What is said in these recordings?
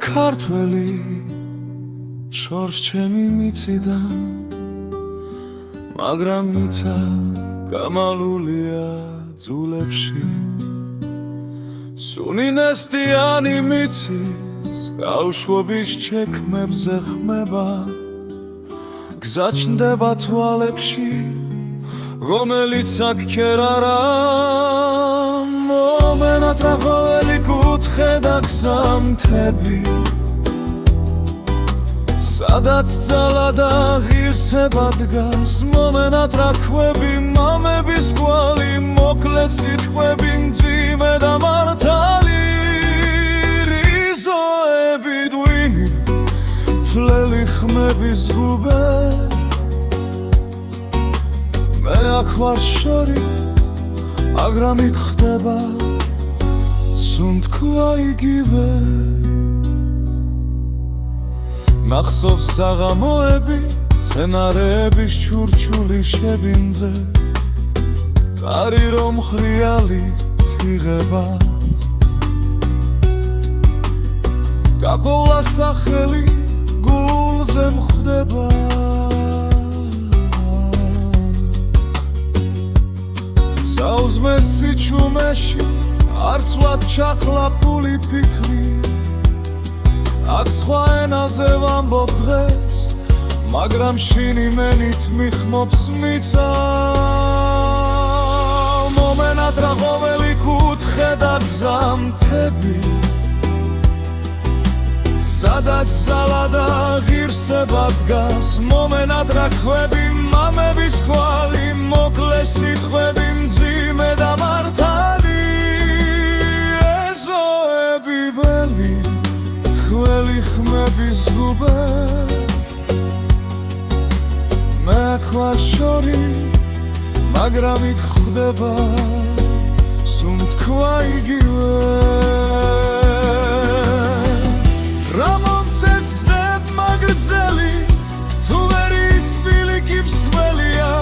ქართველი შორს ჩემი მიციდა, მაგრამ მიცა გამალულია ძულებში. სუნინესტიანი მიცის გაუშვობის ჩექმებზე ხმება, გზა ჩნდება თვალებში, რომელიც აქ ქერ არა. მომენატრა ყოველი კუთხე და გზამთები, სადაც ძალა და ღირსება დგას. მომენატრა ქვები, მამების კვალი, მოკლე სიტყვები, მძიმე და მართალი. რიზოები დვინი, ფლელი ხმების ზღუბე, მე აქ ვარ შორი, მაგრამ იქ ხდება სუნთქვა იგივე. მახსოვს საღამოები, სცენარეების ჩურჩული შებინძე, კარი რომ ხრიალი თიღება, გაგოლა სახელი გულზე მხვდება. საუზმეს სიჩუმეში არც ვად ჩახლაფული ფიქრი, აქ სხვა ენაზე ვამბობ დღეს, მაგრამ შინი მენით მიხმობს მიწა. მომენატრა ყოველი კუთხე და გზამთები, სადაც ძალა და ღირსება დგას. მომენატრა ქვები, მამების კვალი, მოკლე სიტყვები, მძიმე და მართალი. ეზოები ველი, ხმელი ხმების ზღუბე, მე აქ ვარ შორი, მაგრამ იქ ხდება სუნთქვა იგივე. რა მომცეს გზებმა გრძელი, თუ ვერ ისპილი კი მსველია,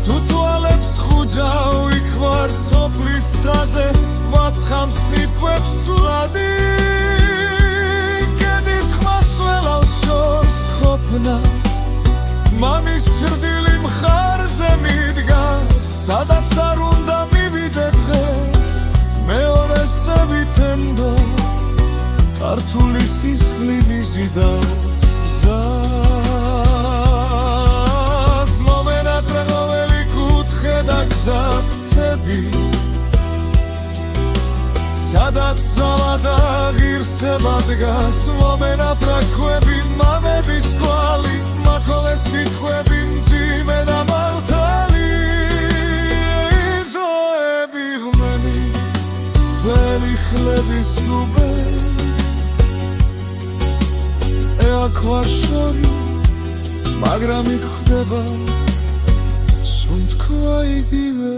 თუ თვალებს ხუჯავ იქ ვარ სოფლის ცაზე, ვასხამ სიტყვებს სვლადი. მამის ჩრდილი მხარზე მიდგას, სადაც არ უნდა მივიდე დღეს, მეორეს ევითენდო, ქართული სისხლი მიზიდავს გზას. მომენატრა ყოველი კუთხე და გზამთები, სადაც ძალა და ღირსება დგას. მომენატრა ქვები, მამების კვალი, მოკლე სიტყვები, მძიმე და მართალი. ზოები ღმენი, ძველი ხლების ზღუბე, აქ ვარ შორი, მაგრამ იქ ხდება სუნთქვა იგივე.